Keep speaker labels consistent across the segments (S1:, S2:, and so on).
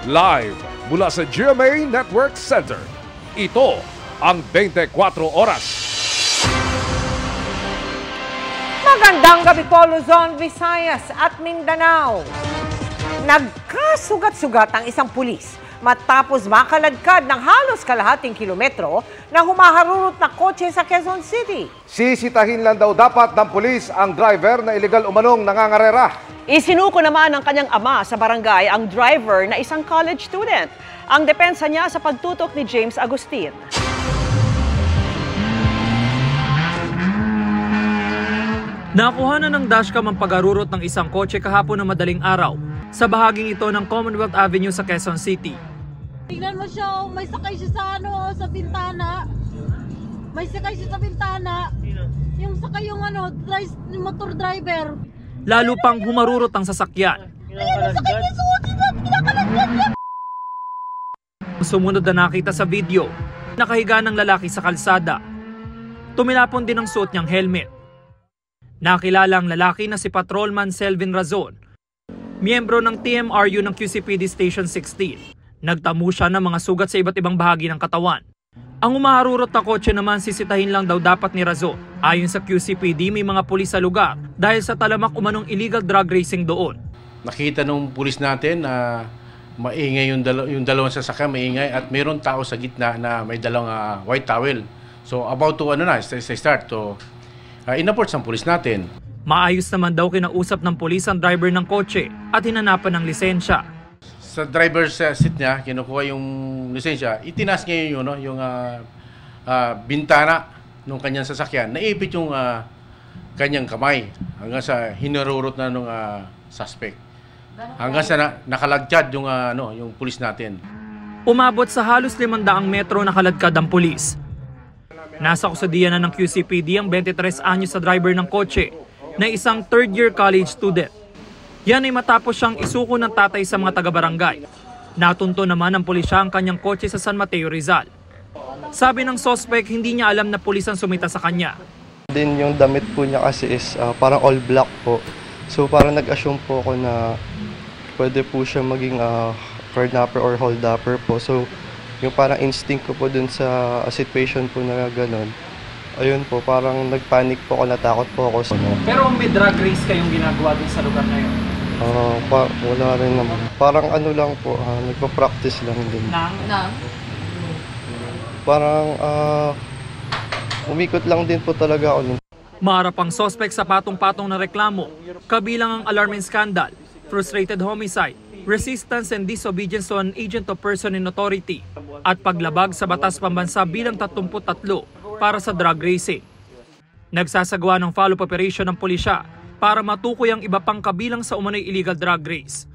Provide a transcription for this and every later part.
S1: Live mula sa GMA Network Center. Ito ang 24 Oras.
S2: Magandang gabi po, Luzon, Visayas at Mindanao. Nagkasugat-sugat ang isang pulis matapos makaladkad ng halos kalahating kilometro na humaharurot na kotse sa Quezon City.
S3: Sisitahin lang daw dapat ng pulis ang driver na illegal umanong nangangarera.
S4: Isinuko naman ng kanyang ama sa barangay ang driver na isang college student. Ang depensa niya sa pagtutok ni James Agustin.
S5: Nakuha na ng dashcam ang pag-arurot ng isang kotse kahapon ng madaling araw sa bahaging ito ng Commonwealth Avenue sa Quezon City.
S6: Tingnan mo siya, may sakay siya sa bintana. May sakay siya sa bintana. Yung sakay yung motor driver.
S5: Lalo pang humarurot ang sasakyan. Sumunod na nakita sa video, nakahiga ng lalaki sa kalsada. Tumilapon din ang suot niyang helmet. Nakilala ang lalaki na si Patrolman Selvin Razon, miyembro ng TMRU ng QCPD Station 16. Nagtamo siya ng mga sugat sa iba't ibang bahagi ng katawan. Ang umaharurot na kotse naman sisitahin lang daw dapat ni Razon. Ayon sa QCPD, may mga pulis sa lugar dahil sa talamak umanong illegal drug racing doon.
S7: Nakita nung pulis natin na maingay yung dalawang sasakyan, maingay at mayroon tao sa gitna na may dalawang white towel. So about to start to inaport sa pulis natin.
S5: Maayos naman daw kinausap ng pulis ang driver ng kotse at hinanapan ng lisensya.
S7: Sa driver's seat niya, kinukuha yung lisensya, itinaas niya yung bintana ng kanyang sasakyan. Naipit yung kanyang kamay hanggang sa hinarurot na ng suspect. Hanggang sa nakalagkyad yung pulis natin.
S5: Umabot sa halos 500 metro nakaladkad ang pulis. Nasa kusodiya na ng QCPD ang 23 anyos sa driver ng kotse na isang third-year college student. Yan ay matapos siyang isuko ng tatay sa mga taga-barangay. Natunto naman ng pulisya ang kanyang kotse sa San Mateo, Rizal. Sabi ng suspect, hindi niya alam na pulis ang sumita sa kanya.
S8: Din yung damit po niya kasi is parang all black po. So parang nag-assume po ako na pwede po siya maging kidnapper or holdupper po. So yung parang instinct ko po dun sa situation po na gano'n. Ayun po, parang nagpanic po ako, natakot po ako.
S5: Pero may drug race kayong ginagawa din sa lugar na yun?
S8: Wala rin naman. Parang ano lang po, nagpa-practice lang din. Parang umikot lang din po talaga ako.
S5: Maharap ang suspect sa patong-patong na reklamo, kabilang ang alarming scandal, frustrated homicide, resistance and disobedience to an agent of person in authority, at paglabag sa batas pambansa bilang 33 para sa drug racing. Nagsasagawa ng follow-up operation ng pulisya para matukoy ang iba pang kabilang sa umano'y illegal drug race.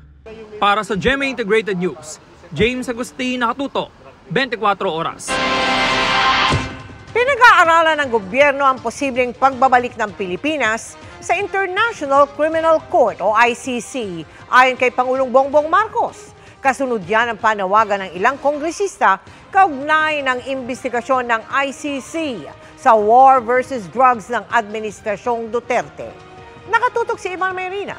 S5: Para sa GMA Integrated News, James Agustin, nakatutok, 24 Oras.
S2: Pinag-aaralan ng gobyerno ang posibleng pagbabalik ng Pilipinas sa International Criminal Court o ICC ayon kay Pangulong Bongbong Marcos. Kasunod yan ang panawagan ng ilang kongresista kaugnay ng imbestigasyon ng ICC sa war versus drugs ng Administrasyong Duterte. Nakatutok si Ivan Mayrina.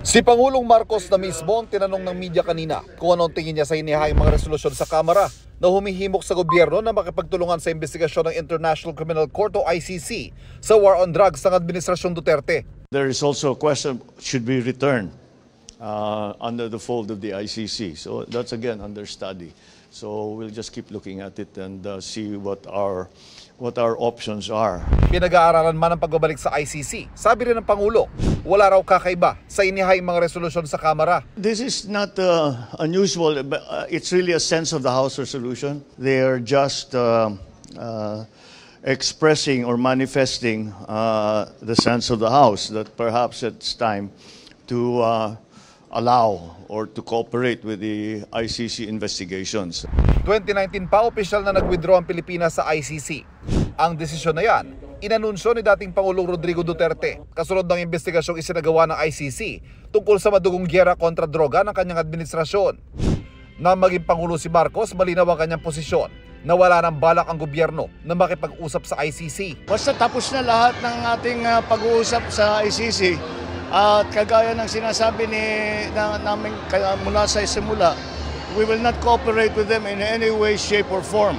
S9: Si Pangulong Marcos na mismo ang tinanong ng media kanina kung anong tingin niya sa hinihayang mga resolusyon sa Kamara na humihimok sa gobyerno na makipagtulungan sa imbestigasyon ng International Criminal Court o ICC sa war on drugs ng Administrasyong Duterte.
S10: There is also a question, should be returned under the fold of the ICC. So that's again under study. So we'll just keep looking at it and see what our options are.
S9: Pinag-aaralan man ang pagbabalik sa ICC. Sabi rin ng Pangulo, wala raw kakaiba sa inihayang mga resolusyon sa Kamara.
S10: This is not unusual, but it's really a sense of the House resolution. They are just expressing or manifesting the sense of the House that perhaps it's time to allow or to cooperate with the ICC investigations.
S9: 2019 pa, opisyal na nag-withdraw ang Pilipinas sa ICC. Ang desisyon na yan, inanunsyo ni dating Pangulong Rodrigo Duterte kasunod ng investigasyong isinagawa ng ICC tungkol sa madugong giyera kontra droga ng kanyang administrasyon. Na maging Pangulo si Marcos, malinaw ang kanyang posisyon na wala nang balak ang gobyerno na makipag-usap sa ICC.
S10: Basta tapos na lahat ng ating pag-uusap sa ICC, At kagaya ng sinasabi namin mula sa simula, we will not cooperate with them in any way, shape, or form.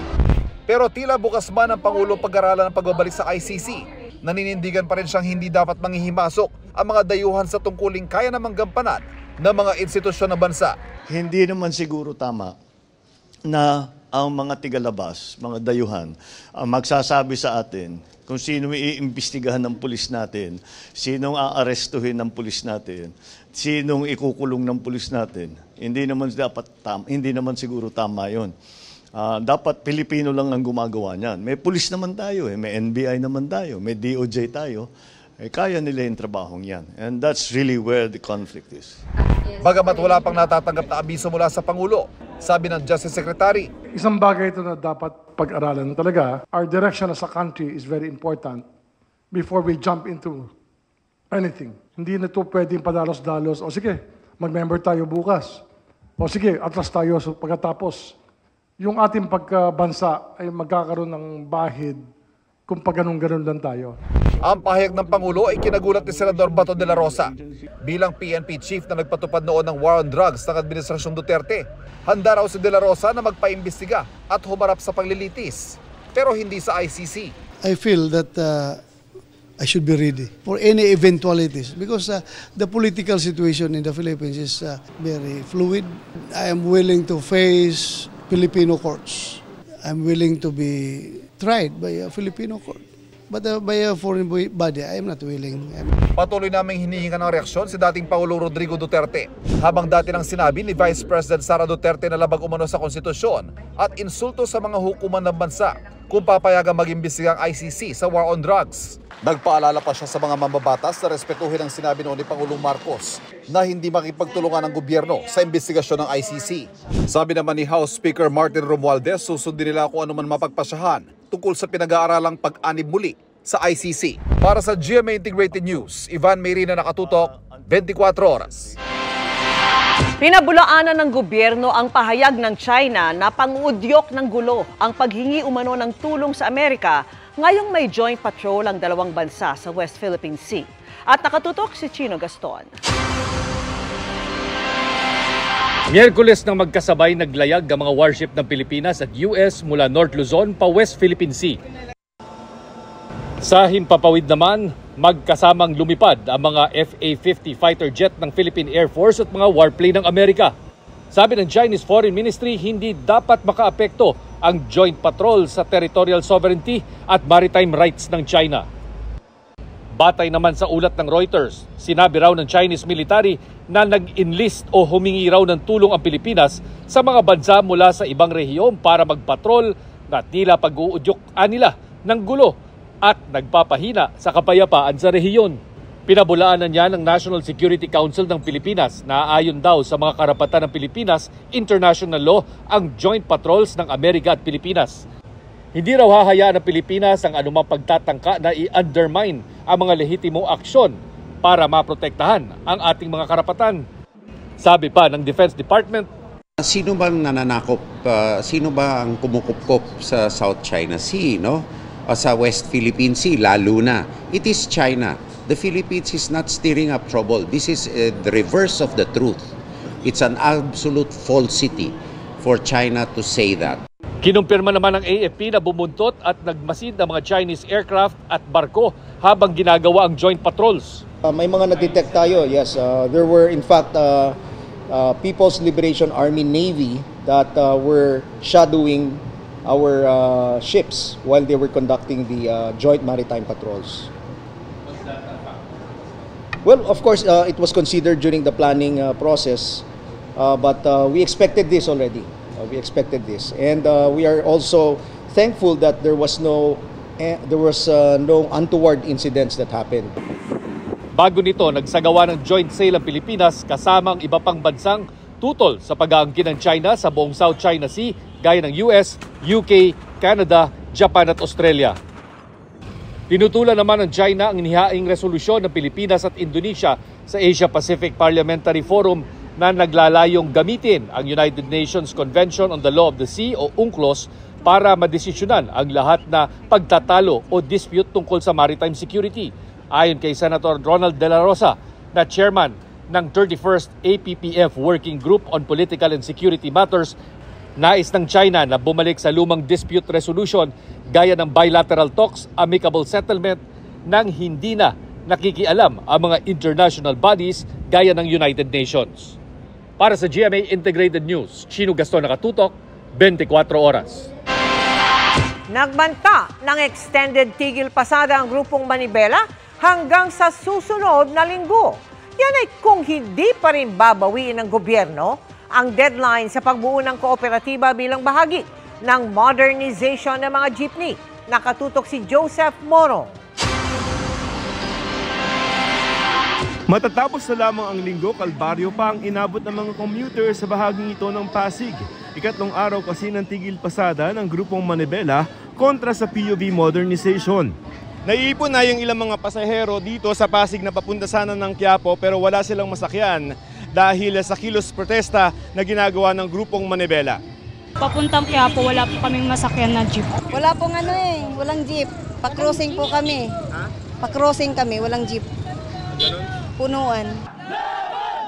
S9: Pero tila bukas man ang Pangulo pag-aralan ng pagbabalik sa ICC. Naninindigan pa rin siyang hindi dapat manghihimasok ang mga dayuhan sa tungkuling kaya namang gampanan ng mga institusyon ng bansa.
S10: Hindi naman siguro tama na ang mga tigalabas, mga dayuhan, magsasabi sa atin kung sino iimbestigahan ng pulis natin, sinong aarestuhin ng pulis natin, sinong ikukulong ng pulis natin. Hindi naman siguro tama 'yon. Dapat Pilipino lang ang gumagawa niyan. May pulis naman tayo, may NBI naman tayo, may DOJ tayo. Kaya nila yung trabahong yan. And that's really where the conflict is.
S9: Bagamat wala pang natatanggap na abiso mula sa Pangulo, sabi ng Justice Secretary,
S11: isang bagay ito na dapat pag-aralan talaga. Our direction as a country is very important before we jump into anything. Hindi na ito pwedeng padalos-dalos. O sige, mag-member tayo bukas. O sige, atras tayo pagkatapos. Yung ating pagkabansa ay magkakaroon ng bahid kung pag-ganun-ganun lang tayo.
S9: Ang pahayag ng Pangulo ay kinagulat ni Senador Bato de la Rosa. Bilang PNP chief na nagpatupad noon ng war on drugs ng Administrasyong Duterte, handa raw si de la Rosa na magpaimbestiga at humarap sa paglilitis. Pero hindi sa ICC.
S12: I feel that I should be ready for any eventualities because the political situation in the Philippines is very fluid. I am willing to face Filipino courts. I'm willing to be tried by a Filipino court. But by a foreign body, I am not willing.
S9: Patuloy naming hinihingan ng reaksyon si dating Pangulong Rodrigo Duterte. Habang dati nang sinabi ni Vice President Sara Duterte na labag umano sa konstitusyon at insulto sa mga hukuman ng bansa kung papayagang mag-imbestiga ang ICC sa war on drugs. Nagpaalala pa siya sa mga mambabatas na respetuhin ang sinabi noon ni Pangulong Marcos na hindi makipagtulungan ng gobyerno sa investigasyon ng ICC. Sabi naman ni House Speaker Martin Romualdez, susundin nila kung ano man mapagpasyahan tungkol sa pinag-aaralang pag-anib muli sa ICC. Para sa GMA Integrated News, Ivan Mayrina, nakatutok, 24 oras.
S4: Pinabulaanan ng gobyerno ang pahayag ng China na panguudyok ng gulo ang paghingi umano ng tulong sa Amerika ngayong may joint patrol ang dalawang bansa sa West Philippine Sea. At nakatutok si Chino Gaston.
S1: Miyerkules nang magkasabay naglayag ang mga warship ng Pilipinas at US mula North Luzon pa West Philippine Sea. Sa himpapawid naman, magkasamang lumipad ang mga FA-50 fighter jet ng Philippine Air Force at mga warplane ng Amerika. Sabi ng Chinese Foreign Ministry, hindi dapat makaapekto ang joint patrol sa territorial sovereignty at maritime rights ng China. Batay naman sa ulat ng Reuters, sinabi raw ng Chinese military na nag-enlist o humingi raw ng tulong ang Pilipinas sa mga bansa mula sa ibang rehiyon para magpatrol na tila pag-uudyok nila ng gulo at nagpapahina sa kapayapaan sa rehiyon. Pinabulaanan niya ng National Security Council ng Pilipinas na ayon daw sa mga karapatan ng Pilipinas, international law, ang joint patrols ng Amerika at Pilipinas. Hindi raw hahayaan ng Pilipinas ang anumang pagtatangka na i-undermine ang mga lehitimong aksyon para maprotektahan ang ating mga karapatan. Sabi pa ng Defense Department,
S13: sino ba nananakop, sino ba ang kumukupkop sa South China Sea, no? O sa West Philippine Sea, lalo na. It is China. The Philippines is not stirring up trouble. This is the reverse of the truth. It's an absolute falsity for China to say that.
S1: Kinumpirma naman ng AFP na bumuntot at nagmasid ang mga Chinese aircraft at barko habang ginagawa ang joint patrols.
S14: May mga na-detect tayo, yes. There were in fact People's Liberation Army Navy that were shadowing our ships while they were conducting the joint maritime patrols. Well, of course, it was considered during the planning process, but we expected this already. We expected this, and we are also thankful that there was no untoward incidents that happened.
S1: Bago nito, nagsagawa ng joint sale ang Pilipinas kasama ang iba pang bansang tutol sa pag-aangkin ng China sa buong South China Sea, gaya ng US, UK, Canada, Japan at Australia. Tinutulan naman ng China ang inihaing resolusyon ng Pilipinas at Indonesia sa Asia-Pacific Parliamentary Forum na naglalayong gamitin ang United Nations Convention on the Law of the Sea o UNCLOS para madesisyonan ang lahat na pagtatalo o dispute tungkol sa maritime security. Ayon kay Senator Ronald De La Rosa, na chairman ng 31st APPF Working Group on Political and Security Matters, nais ng China na bumalik sa lumang dispute resolution gaya ng bilateral talks, amicable settlement nang hindi na nakikialam ang mga international bodies gaya ng United Nations. Para sa GMA Integrated News, Chino Gaston nakatutok, 24 oras.
S2: Nagbanta ng extended tigil pasada ang grupong Manibela hanggang sa susunod na linggo. Yan ay kung hindi pa rin babawiin ng gobyerno ang deadline sa pagbuo ng kooperatiba bilang bahagi ng modernization ng mga jeepney. Nakatutok si Joseph Morong.
S15: Matatapos na lamang ang linggo, kalbaryo pa ang inabot ng mga commuter sa bahaging ito ng Pasig. Ikatlong araw kasi ng tigil pasada ng grupong Manibela kontra sa PUV modernization. Naiipon na yung ilang mga pasahero dito sa Pasig na papunta sana ng Quiapo pero wala silang masakyan dahil sa kilos protesta na ginagawa ng grupong Manibela.
S16: Papuntang Quiapo, wala po kaming masakyan na jeep.
S17: Wala pong walang jeep. Pa-crossing po kami. Pa-crossing kami, walang jeep. Punuan.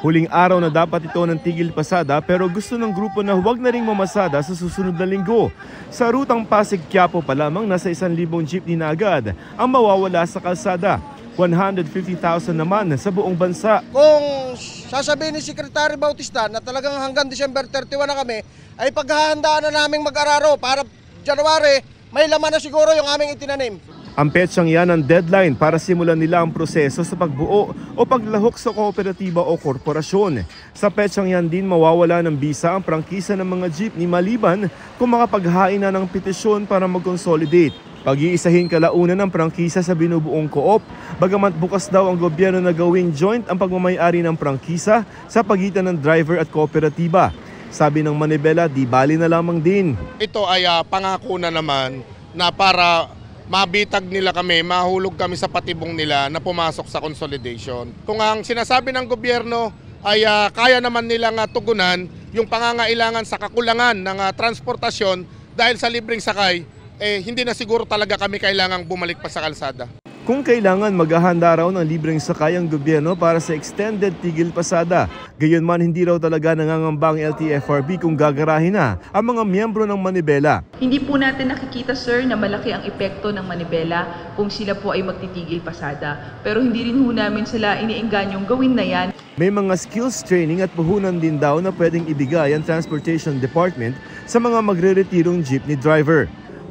S15: Huling araw na dapat ito ng tigil pasada pero gusto ng grupo na huwag na ring mamasada sa susunod na linggo. Sa rutang Pasig-Quiapo pa lamang nasa 1,000 jeepney na agad ang mawawala sa kalsada. 150,000 naman sa buong bansa.
S18: Kung sasabihin ni Secretary Bautista na talagang hanggang December 31 na kami, ay paghahandaan na naming mag-araro para January may laman na siguro yung aming itinanim.
S15: Ang petsang yan ang deadline para simulan nila ang proseso sa pagbuo o paglahok sa kooperatiba o korporasyon. Sa petsang yan din mawawala ng bisa ang prangkisa ng mga jeepney maliban kung makapaghain na ng petisyon para mag-consolidate. Pag-iisahin kalaunan ng prangkisa sa binubuong co-op, bagamat bukas daw ang gobyerno na gawing joint ang pagmamayari ng prangkisa sa pagitan ng driver at kooperatiba. Sabi ng Manibela, di bali na lamang din.
S19: Ito ay pangako na naman na para mabitag nila kami, mahulog kami sa patibong nila na pumasok sa consolidation. Kung ang sinasabi ng gobyerno ay kaya naman nilang tugunan yung pangangailangan sa kakulangan ng transportasyon dahil sa libreng sakay, hindi na siguro talaga kami kailangang bumalik pa sa kalsada.
S15: Kung kailangan maghahanda raw ng libreng sakay ang gobyerno para sa extended tigil pasada. Gayunman hindi raw talaga nangangamba ang LTFRB kung gagarahin na ang mga miyembro ng Manibela.
S20: Hindi po natin nakikita, sir, na malaki ang epekto ng Manibela kung sila po ay magtitigil pasada. Pero hindi rin ho namin sila iniingganyong gawin na yan.
S15: May mga skills training at puhunan din daw na pwedeng ibigay ang Transportation Department sa mga magre-retirong jeepney driver.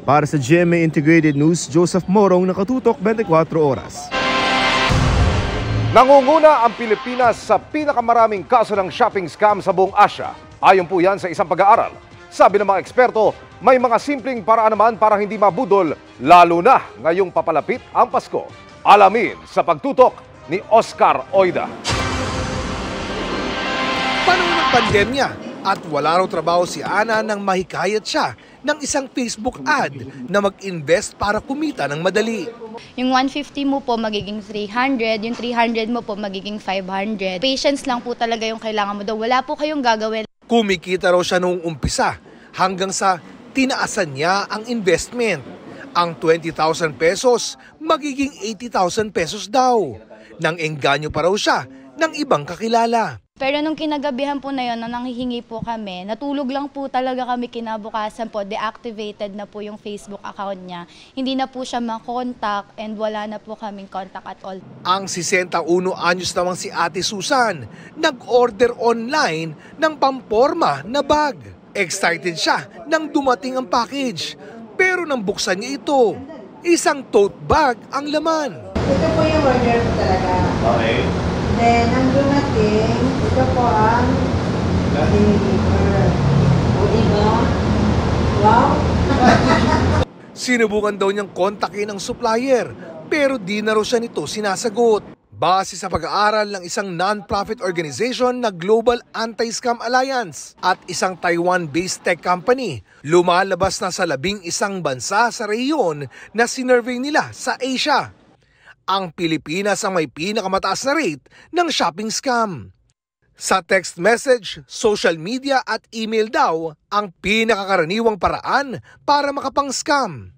S15: Para sa GMA Integrated News, Joseph Morong, nakatutok 24 oras.
S3: Nangunguna ang Pilipinas sa pinakamaraming kaso ng shopping scam sa buong Asia. Ayon po yan sa isang pag-aaral. Sabi ng mga eksperto, may mga simpleng paraan naman para hindi mabudol, lalo na ngayong papalapit ang Pasko. Alamin sa pagtutok ni Oscar Oida.
S21: Panahon ng pandemya at wala raw trabaho si Ana nang mahikayat siya ng isang Facebook ad na mag-invest para kumita ng madali.
S22: Yung 150 mo po magiging 300, yung 300 mo po magiging 500. Patience lang po talaga yung kailangan mo daw. Wala po kayong gagawin.
S21: Kumikita raw siya noong umpisa hanggang sa tinaasan niya ang investment. Ang 20,000 pesos magiging 80,000 pesos daw. Nang engganyo pa raw siya ng ibang kakilala.
S22: Pero nung kinagabihan po na yun, na nanghihingi po kami, natulog lang po talaga kami kinabukasan po, deactivated na po yung Facebook account niya. Hindi na po siya makontak and wala na po kaming contact at all.
S21: Ang 61 anyos namang si Ate Susan, nag-order online ng pamporma na bag. Excited siya nang dumating ang package. Pero nang buksan niya ito, isang tote bag ang laman.
S23: Ito po yung order ko talaga.
S21: Okay.
S23: Then, ang dumating, ito po ang deliver. O, diba? Wow!
S21: Sinubukan daw niyang kontakin ang supplier, pero di na raw siya nito sinasagot. Base sa pag-aaral ng isang non-profit organization na Global Anti-Scam Alliance at isang Taiwan-based tech company, lumalabas na sa 11 bansa sa rehiyon na sinurvey nila sa Asia. Ang Pilipinas ang may pinakamataas na rate ng shopping scam. Sa text message, social media at email daw ang pinakakaraniwang paraan para makapang-scam.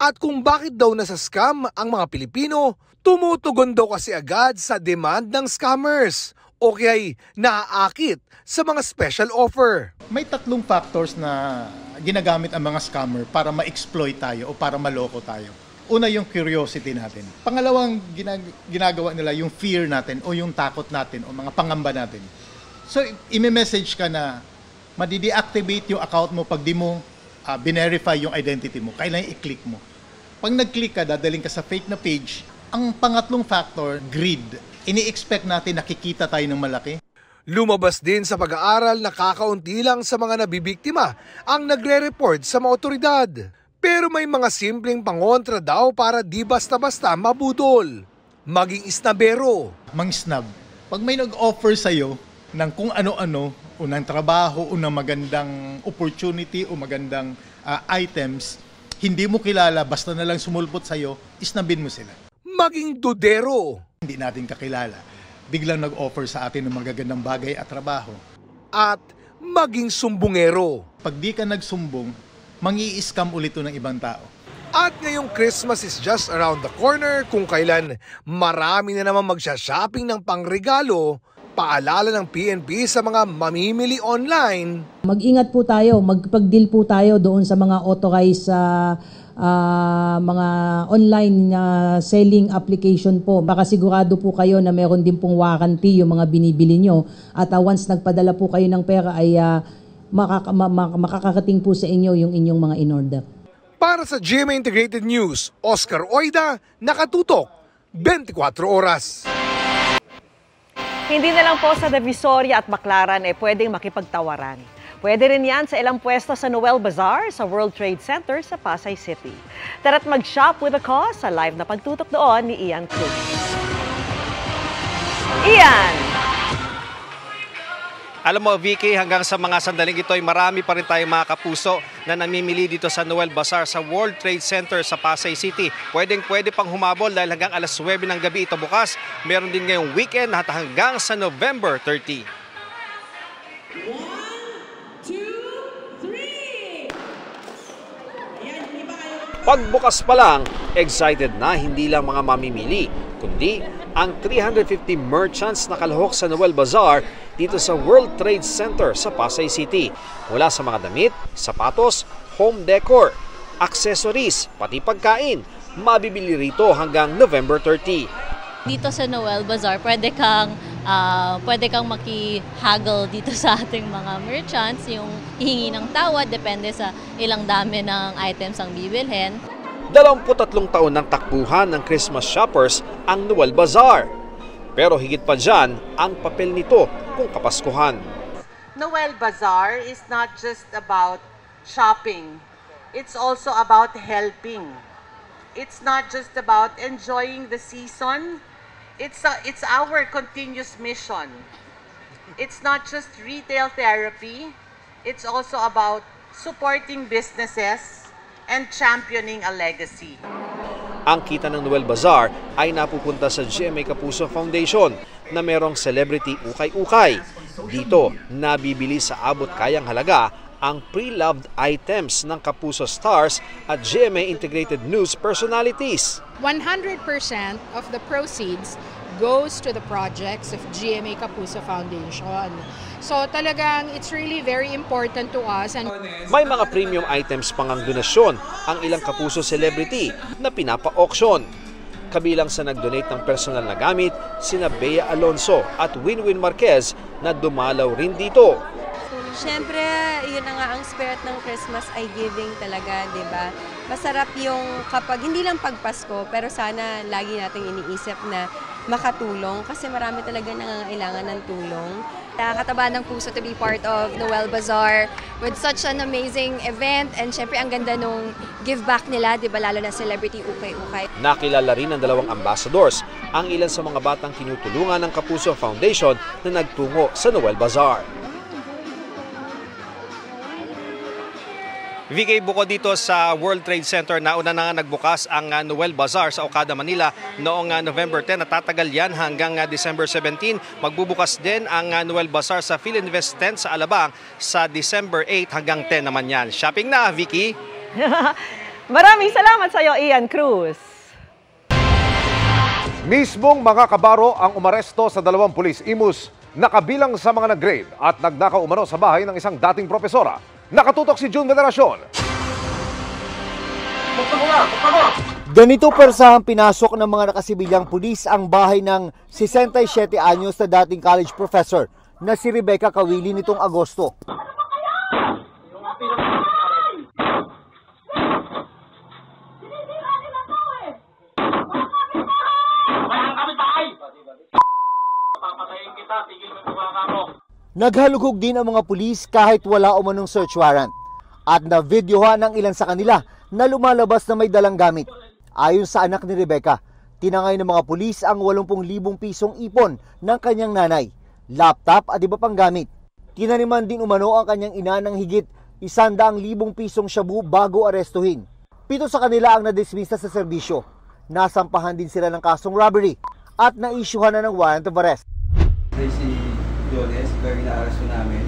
S21: At kung bakit daw nasa scam ang mga Pilipino, Tumutugon daw kasi agad sa demand ng scammers o kaya'y naaakit sa mga special offer.
S6: May tatlong factors na ginagamit ang mga scammer para ma-exploit tayo o para maloko tayo. Una, yung curiosity natin. Pangalawang ginagawa nila yung fear natin o yung takot natin o mga pangamba natin. So, i-message ka na madi-deactivate yung account mo pag di mo binerify yung identity mo. Kailangan i-click mo. Pag nag-click ka, dadaling ka sa fake na page. Ang pangatlong factor, greed. Ini-expect natin nakikita tayo ng malaki.
S21: Lumabas din sa pag-aaral na kakaunti lang sa mga nabibiktima ang nagre-report sa mga otoridad. Pero may mga simpleng pangontra daw para di basta-basta mabudol. Maging isnabero.
S6: Mang-snab. Pag may nag-offer sa'yo ng kung ano-ano o ng trabaho o ng magandang opportunity o magandang items, hindi mo kilala, basta na lang sumulpot sa'yo, isnabin mo sila.
S21: Maging dudero.
S6: Hindi natin kakilala. Biglang nag-offer sa atin ng magagandang bagay at trabaho.
S21: At maging sumbungero.
S6: Pag di ka nagsumbong, mangi-scam ulit ng ibang tao.
S21: At ngayong Christmas is just around the corner, kung kailan marami na naman magsha-shopping ng pangregalo, paalala ng PNP sa mga mamimili online.
S7: Mag-ingat po tayo, magpag-deal po tayo doon sa mga authorized mga online selling application po. Baka sigurado po kayo na meron din pong warranty yung mga binibili nyo. At once nagpadala po kayo ng pera ay makakarating po sa inyo yung inyong mga in-order.
S21: Para sa GMA Integrated News, Oscar Oida, nakatutok 24 oras.
S4: Hindi na lang po sa Divisoria at Baclaran pwedeng makipagtawaran. Pwede rin yan sa ilang pwesto sa Noel Bazaar sa World Trade Center sa Pasay City. Tara't mag-shop with a cause sa live na pagtutok doon ni Ian Cruz. Ian!
S8: Alam mo, Vicky, hanggang sa mga sandaling ito ay marami pa rin tayong mga kapuso na namimili dito sa Noel Bazaar sa World Trade Center sa Pasay City. Pwede pang humabol dahil hanggang alas 9 ng gabi ito bukas. Meron din ngayong weekend at hanggang sa November 30. Pagbukas pa lang, excited na hindi lang mga mamimili, kundi ang 350 merchants na kalahok sa Noel Bazaar dito sa World Trade Center sa Pasay City. Mula sa mga damit, sapatos, home decor, accessories, pati pagkain, mabibili rito hanggang November 30.
S24: Dito sa Noel Bazaar, pwede kang makihaggle dito sa ating mga merchants, yung hihingi ng tawad, depende sa ilang dami ng items ang bibilhin.
S8: 23 taon ng takbuhan ng Christmas shoppers ang Noel Bazaar. Pero higit pa dyan ang papel nito kung kapaskuhan.
S25: Noel Bazaar is not just about shopping. It's also about helping. It's not just about enjoying the season. It's our continuous mission. It's not just retail therapy. It's also about supporting businesses and championing a legacy.
S8: Ang kita ng Noel Bazaar ay napupunta sa GMA Kapuso Foundation na merong celebrity ukay-ukay. Dito, nabibili sa abot kayang halaga ang pre-loved items ng Kapuso stars at GMA Integrated News personalities.
S26: 100% of the proceeds goes to the projects of GMA Kapuso Foundation. So talagang it's really very important to us. And
S8: may mga premium items pang ang donasyon ang ilang Kapuso celebrity na pinapa-auction. Kabilang sa nag-donate ng personal na gamit, sina Bea Alonso at Winwin Marquez na dumalaw rin dito.
S27: Siyempre, yun na nga ang spirit ng Christmas ay giving talaga, di ba? Masarap yung kapag, hindi lang pagpasko, pero sana lagi nating iniisip na makatulong kasi marami talaga nangangailangan ng tulong.
S28: Nakakataba ng puso to be part of Noel Bazaar with such an amazing event and syempre ang ganda nung give back nila, di ba, lalo na celebrity ukay-ukay.
S8: Nakilala rin ng dalawang ambassadors ang ilan sa mga batang tinutulungan ng Kapuso Foundation na nagtungo sa Noel Bazaar. VK, buko dito sa World Trade Center, nauna na nga nagbukas ang Noel Bazaar sa Okada, Manila noong November 10. Natatagal yan hanggang December 17. Magbubukas din ang Noel Bazaar sa Philinvest 10 sa Alabang sa December 8 hanggang 10 naman yan. Shopping na, Vicky!
S4: Maraming salamat sa iyo, Ian Cruz.
S3: Mismong mga kabaro ang umaresto sa 2 pulis imus na kabilang sa mga nag-raid at nagnakaw umano sa bahay ng isang dating propesora. Nakatutok si June Veneracion.
S1: Ganito persahang pinasok ng mga nakasibilyang pulis ang bahay ng 67 anyos na dating college professor na si Rebecca Kawili nitong Agosto. Naghalughog din ang mga pulis kahit wala umanong search warrant at na-videohan ng ilan sa kanila na lumalabas na may dalang gamit. Ayon sa anak ni Rebecca, tinangay ng mga pulis ang 80,000 pisong ipon ng kanyang nanay, laptop at iba pang gamit. Tinaniman din umano ang kanyang ina ng higit 100,000 pisong shabu bago arestuhin. 7 sa kanila ang nadismisa sa serbisyo. Nasampahan din sila ng kasong robbery at naisyuhan na ng warrant of arrest.
S5: Si Jones, very na-arresto namin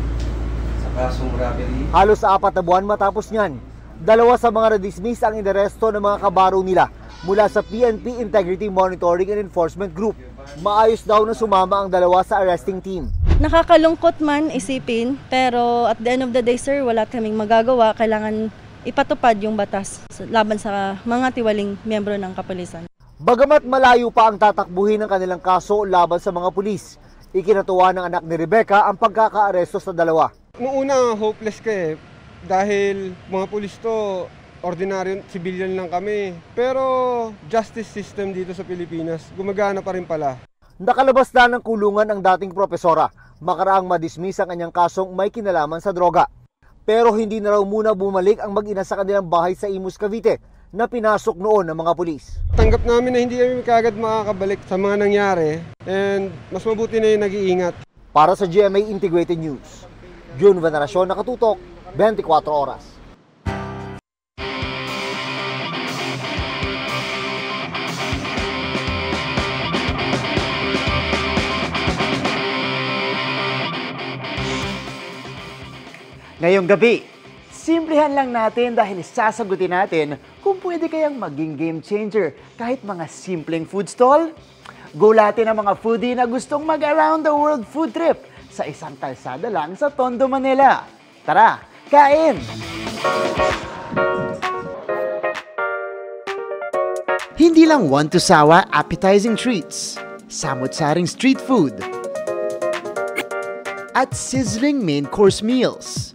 S5: sa kasong robbery.
S1: Halos 4 na buwan matapos niyan, 2 sa mga na-dismiss ang inaresto ng mga kabaro nila mula sa PNP Integrity Monitoring and Enforcement Group. Maayos daw na sumama ang 2 sa arresting team.
S9: Nakakalungkot man isipin, pero at the end of the day, sir, wala kaming magagawa. Kailangan ipatupad yung batas laban sa mga tiwaling miyembro ng kapulisan.
S1: Bagamat malayo pa ang tatakbuhin ng kanilang kaso laban sa mga pulis, ikinatuwa ng anak ni Rebecca ang pagkakaaresto sa 2.
S10: Noong una, hopeless ka dahil mga pulis to, ordinaryo civilian lang kami. Pero justice system dito sa Pilipinas, gumagana pa rin pala.
S1: Nakalabas na ng kulungan ang dating propesora, makaraang madismiss ang kanyang kasong may kinalaman sa droga. Pero hindi na raw muna bumalik ang mag-ina sa kanilang bahay sa Imus, Cavite na pinasok noon ng mga pulis.
S10: Tanggap namin na hindi kami kagad makakabalik sa mga nangyari and mas mabuti na yung nag-iingat.
S1: Para sa GMA Integrated News, June Veneracion, Nakatutok, 24 Oras.
S11: Ngayong gabi, simplihan lang natin dahil sasagutin natin kung pwede kayang maging game changer kahit mga simpleng food stall. Gulatin ang mga foodie na gustong mag-around the world food trip sa isang kalsada lang sa Tondo, Manila. Tara, kain! Hindi lang one to sawa appetizing treats, samut-saring street food, at sizzling main course meals.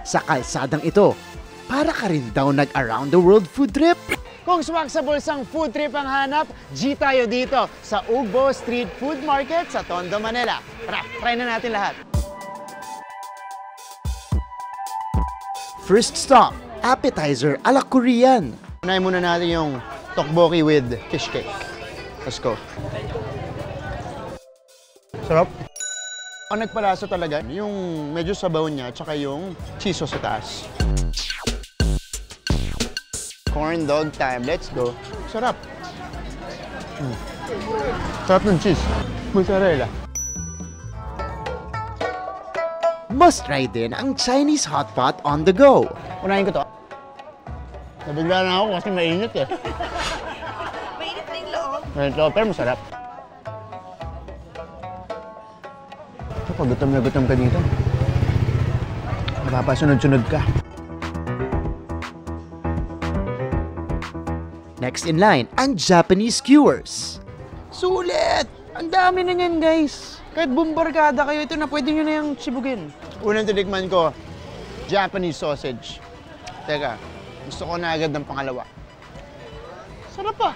S11: Sa kalsadang ito, para ka rin daw nag-around the world food trip. Kung swak sa bulsang food trip ang hanap, G tayo dito sa Ugbo Street Food Market sa Tondo, Manila. Tara, try na natin lahat. First stop, appetizer ala Korean. Unahin muna natin yung tteokbokki with fish cake. Let's go. Sarap. Ang nagpalasa talaga, yung medyo sabaw niya, tsaka yung cheese sauce sa taas. Corn dog time, let's go. Sarap. Sarap ng cheese. Mozzarella. Must try din ang Chinese hot pot on the go. Unahin ko to. Nabigla na ako kasi mainit eh.
S12: Mainit na yung loob.
S1: Mainit loob, pero masarap. Pag gutom na gutom ka dito, mapapasunod-sunod ka.
S11: Next in line, ang Japanese skewers. Sulit! Ang dami na niyan, guys. Kahit bumbarkada kayo, ito na pwede nyo na yung sibugin.
S1: Unang tinikman ko, Japanese sausage. Teka, gusto ko na agad ng pangalawa.
S11: Sarap pa.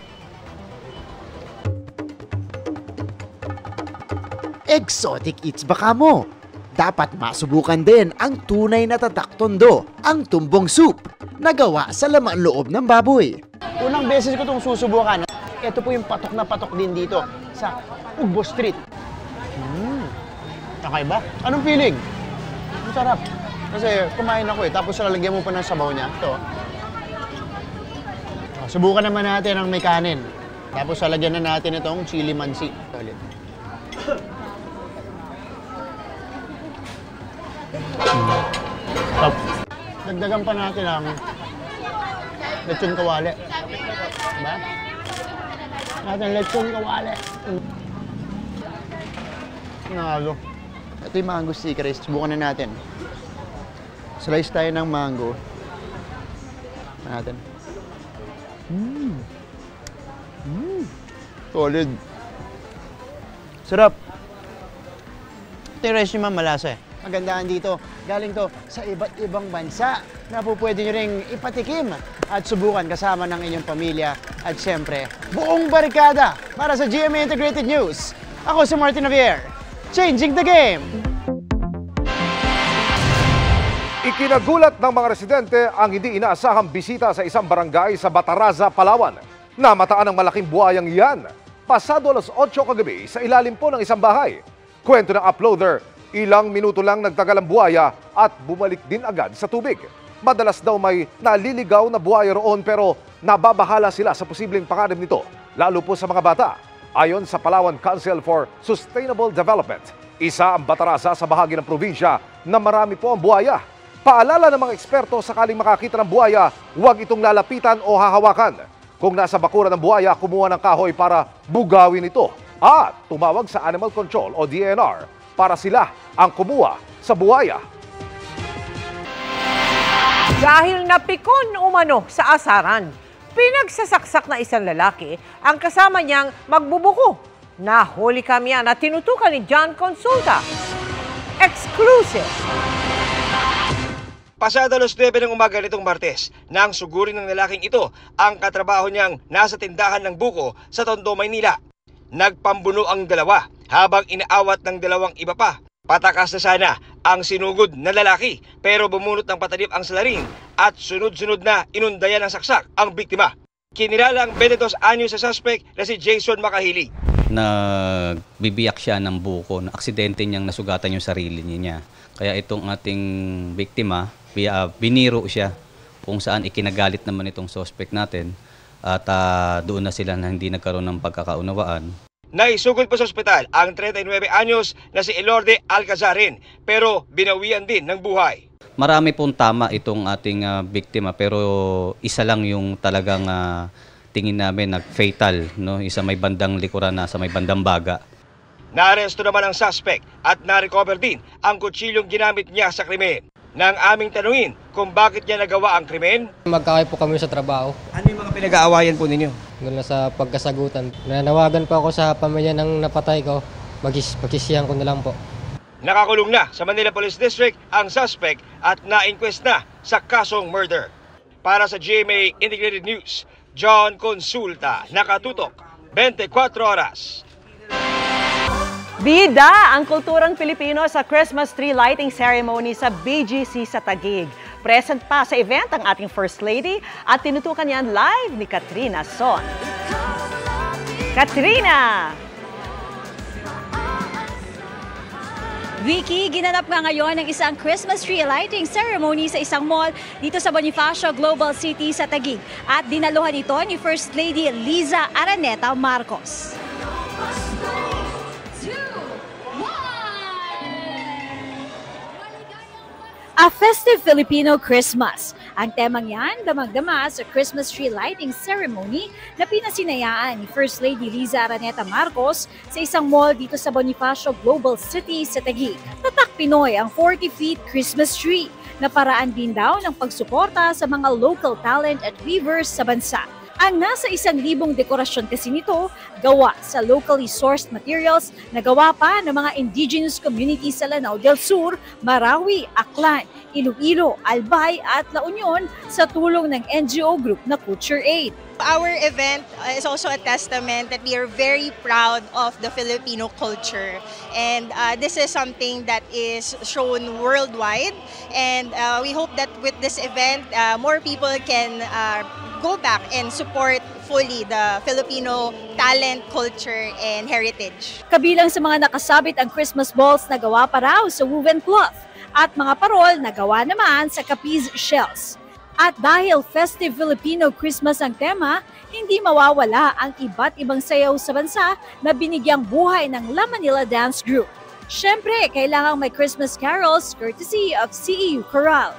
S11: Exotic eats baka mo. Dapat masubukan din ang tunay na tatak Tondo, ang tumbong soup, na gawa sa laman loob ng baboy. Unang beses ko itong susubukan. Ito po yung patok na patok din dito sa Ugbo Street.
S1: Kakaiba? Anong feeling? Ang sarap. Kasi kumain ako tapos lalagyan mo pa ng sabaw niya. Ito. Subukan naman natin ang may kanin. Tapos lalagyan na natin itong chili mansi. Ulit. Dagdagan pa natin ang
S2: Lechon kawali. Diba? Natin lechon kawali. Nalo. Ito yung mango sticky rice. Subukan na natin. Slice tayo ng mango. Natin. Solid. Sarap. Ito yung rice yung malasa eh. Magandaan dito, galing to sa iba't ibang bansa na po pwede nyo ring ipatikim at subukan kasama ng inyong pamilya at siyempre, buong barikada para sa GMA Integrated News. Ako si Martin Javier, changing the game!
S3: Ikinagulat ng mga residente ang hindi inaasahang bisita sa isang barangay sa Bataraza, Palawan. Namataan ng malaking buhayang iyan. Pasado alas 8 kagabi sa ilalim po ng isang bahay. Kwento ng uploader, ilang minuto lang nagtagal ang buhaya at bumalik din agad sa tubig. Madalas daw may naliligaw na buhaya roon pero nababahala sila sa posibleng panganib nito, lalo po sa mga bata. Ayon sa Palawan Council for Sustainable Development, isa ang Bataraza sa bahagi ng probinsya na marami po ang buhaya. Paalala ng mga eksperto, sakaling makakita ng buhaya, huwag itong lalapitan o hahawakan. Kung nasa bakuran ng buhaya, kumuha ng kahoy para bugawin ito at tumawag sa Animal Control o DNR para sila ang kumuha sa buhaya.
S13: Dahil napikon umano sa asaran, pinagsasaksak na isang lalaki ang kasama niyang magbubuko. Nahuli kami yan at tinutukan ni John Consulta. Exclusive!
S14: Pasado alas 9 ng umaga nitong Martes, nang sugurin ng lalaking ito ang katrabaho niyang nasa tindahan ng buko sa Tondo, Maynila. Nagpambuno ang dalawa habang inaawat ng dalawang iba pa. Patakas na sana ang sinugod na lalaki pero bumunot ng patalim ang salarin at sunod-sunod na inundayan ng saksak ang biktima. Kinilalang 22 anyos sa suspect na si Jason Makahili.
S16: Nagbibiyak siya ng buko na aksidente niyang nasugatan yung sarili niya. Kaya itong ating biktima, biniro siya kung saan ikinagalit naman itong suspect natin at doon na sila na hindi nagkaroon ng pagkakaunawaan.
S14: Naisugod pa sa ospital ang 39 anyos na si Elorde Alcazarin pero binawian din ng buhay.
S16: Marami pong tama itong ating biktima pero isa lang yung talagang tingin namin nag-fatal, no? Isa may bandang likuran na sa may bandang baga.
S14: Naaresto naman ang suspect at na-recover din ang kutsilyong ginamit niya sa krimen. Nang aming tanungin kung bakit niya nagawa ang krimen.
S17: Magkakay po kami sa trabaho.
S14: Ano yung mga pinag-aawayan po ninyo?
S17: Doon sa pagkasagutan. Nanawagan po ako sa pamilya ng napatay ko. Magsisiyan ko na lang po.
S14: Nakakulong na sa Manila Police District ang suspect at na-inquest na sa kasong murder. Para sa GMA Integrated News, John Consulta, nakatutok, 24 oras.
S4: Bida ang kulturang Pilipino sa Christmas tree lighting ceremony sa BGC sa Taguig. Present pa sa event ang ating First Lady at tinutukan yan live ni Katrina Son. Katrina!
S18: Vicky, ginanap nga ngayon ang isang Christmas tree lighting ceremony sa isang mall dito sa Bonifacio Global City sa Taguig. At dinaluhan ito ni First Lady Liza Araneta Marcos. A Festive Filipino Christmas. Ang temang yan, damang-dama sa Christmas tree lighting ceremony na pinasinayaan ni First Lady Liza Araneta Marcos sa isang mall dito sa Bonifacio Global City sa Taguig. Tatak Pinoy ang 40 feet Christmas tree na paraan din daw ng pagsuporta sa mga local talent at weavers sa bansa. Ang nasa 1,000 dekorasyon kasi nito, gawa sa locally sourced materials na gawa pa ng mga indigenous communities sa Lanao del Sur, Marawi, Aklan, Iloilo, Albay at La Union sa tulong ng NGO group na Culture Aid.
S19: Our event is also a testament that we are very proud of the Filipino culture, and this is something that is shown worldwide, and we hope that with this event more people can go back and support fully the Filipino talent, culture, and heritage.
S18: Kabilang sa mga nakasabit ang Christmas balls na gawa pa raw sa woven cloth at mga parol na gawa naman sa capiz shells. At dahil Festive Filipino Christmas ang tema, hindi mawawala ang iba't ibang sayaw sa bansa na binigyang buhay ng La Manila Dance Group. Siyempre, kailangang may Christmas carols courtesy of CEU Chorale.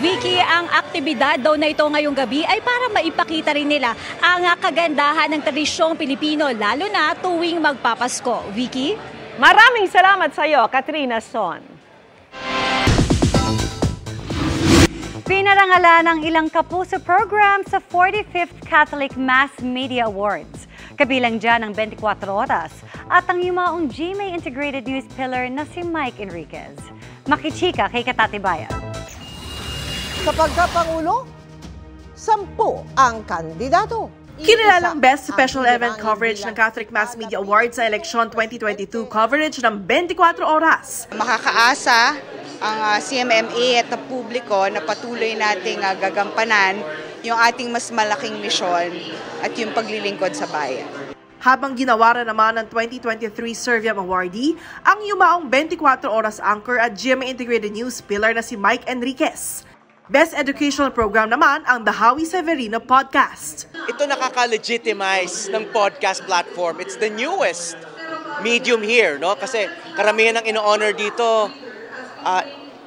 S18: Vicky, ang aktibidad daw na ito ngayong gabi ay para maipakita rin nila ang kagandahan ng tradisyong Pilipino, lalo na tuwing magpapasko. Vicky?
S4: Maraming salamat sa iyo, Katrina Son.
S6: Pinarangalan ang ilang kapuso program sa 45th Catholic Mass Media Awards. Kabilang dyan ang 24 Oras at ang yumaong GMA Integrated News Pillar na si Mike Enriquez. Makichika kay Katatibayan.
S13: Sa pagkapangulo, 10 ang kandidato.
S7: Kinilalang Best Special Event Coverage ng Catholic Mass Media Awards sa eleksyon 2022 coverage ng 24 Oras.
S15: Makakaasa ang CMMA at ang publiko na patuloy nating gagampanan yung ating mas malaking misyon at yung paglilingkod sa bayan.
S7: Habang ginawaran naman ng 2023 Serviam Awardee, ang yumaong 24 Oras anchor at GMA Integrated News Pillar na si Mike Enriquez. Best Educational Program naman ang The Howie Severino Podcast.
S20: Ito nakaka-legitimize ng podcast platform. It's the newest medium here, no? Kasi karamihan ng ino-honor dito,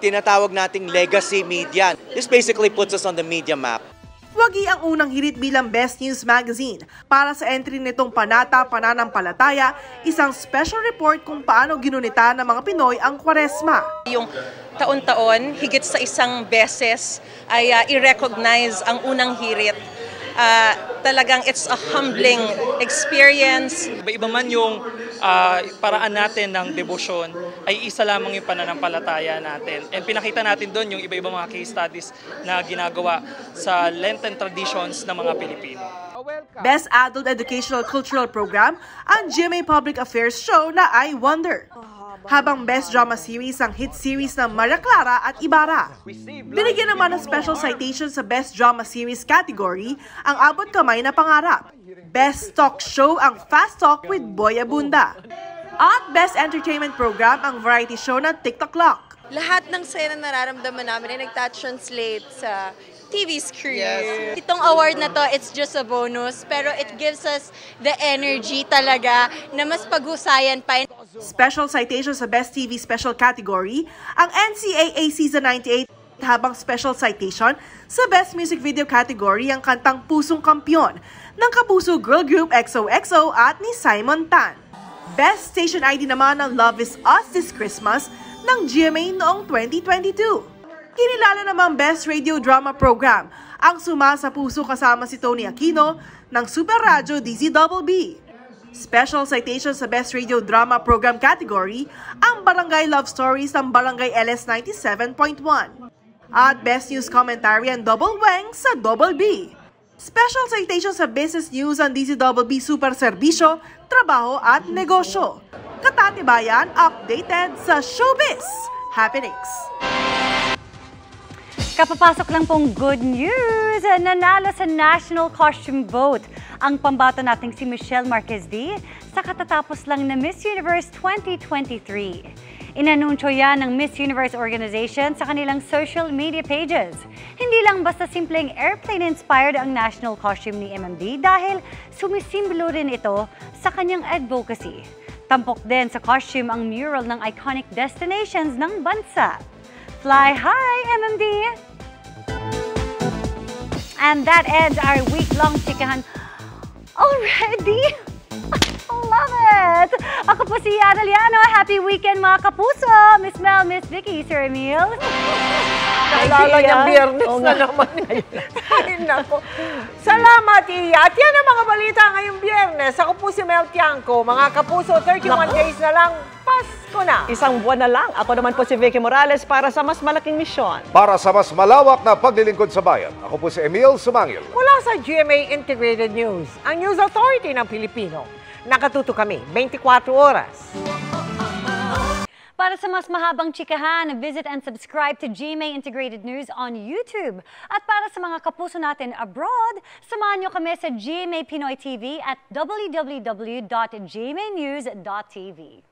S20: tinatawag nating legacy media. This basically puts us on the media map.
S7: Wagi ang unang hirit bilang Best News Magazine. Para sa entry nitong Panata Pananampalataya, isang special report kung paano ginunita ng mga Pinoy ang Kwaresma.
S21: Yung taon-taon, higit sa isang beses ay i-recognize ang unang hirit. Talagang it's a humbling experience.
S22: Iba-iba man yung paraan natin ng debosyon, ay isa lamang yung pananampalataya natin. And pinakita natin doon yung iba-iba mga case studies na ginagawa sa Lenten traditions ng mga Pilipino.
S7: Best Adult Educational Cultural Program ang GMA Public Affairs show na I Wonder. Habang Best Drama Series ang hit series ng Maria Clara at Ibarra. Binigyan naman ng special citation sa Best Drama Series category ang Abot Kamay na Pangarap. Best Talk Show ang Fast Talk with Boy Abunda. At Best Entertainment Program ang variety show na TikTok Lock.
S23: Lahat ng saya na nararamdaman namin ay nagta-translate sa TV screen.
S15: Yes.
S23: Itong award na to, it's just a bonus, pero it gives us the energy talaga na mas pag-usayan pa.
S7: Special citation sa Best TV Special category ang NCAA Season 98, habang special citation sa Best Music Video category ang kantang Pusong Kampiyon ng Kapuso Girl Group XOXO at ni Simon Tan. Best Station ID naman ng Love Is Us This Christmas ng GMA noong 2022. Kinilala namang Best Radio Drama Program ang Suma sa Puso kasama si Tony Aquino ng Super Radyo DZBB. Special citation sa Best Radio Drama Program category ang Barangay Love Stories ng Barangay LS 97.1. At Best News Commentary ang Double Weng sa Double B. Special citation sa Business News ang DZBB Super Serbisyo, Trabaho at Negosyo. Katatibayan, updated sa Showbiz Happenings.
S6: Kapapasok lang pong good news! Nanalo sa National Costume Vote ang pambato nating si Michelle Marquez D sa katatapos lang na Miss Universe 2023. Inanunsyo yan ng Miss Universe Organization sa kanilang social media pages. Hindi lang basta simpleng airplane-inspired ang national costume ni MMD dahil sumisimbolo rin ito sa kanyang advocacy. Tampok din sa costume ang mural ng iconic destinations ng bansa. Fly high, MMD! And that ends our week-long chikahan already. Love it! Ako po si Yana Liano. Happy weekend mga kapuso! Miss Mel, Miss Vicky, Sir Emil.
S13: Naalala niyang Biyernes na naman ngayon. Ay, nako. Salamat, Iya. At yan ang mga balita ngayong Biyernes. Ako po si Mel Tiangco. Mga kapuso, 31 days na lang, Pasko na.
S4: Isang buwan na lang. Ako naman po si Vicky Morales para sa mas malaking misyon.
S3: Para sa mas malawak na paglilingkod sa bayan, ako po si Emil Sumangil.
S13: Mula sa GMA Integrated News, ang News Authority ng Pilipino. Nakatuto kami 24 oras.
S6: Para sa mas mahabang chikahan, visit and subscribe to GMA Integrated News on YouTube. At para sa mga kapuso natin abroad, samahan nyo kami sa GMA Pinoy TV at www.gmanews.tv.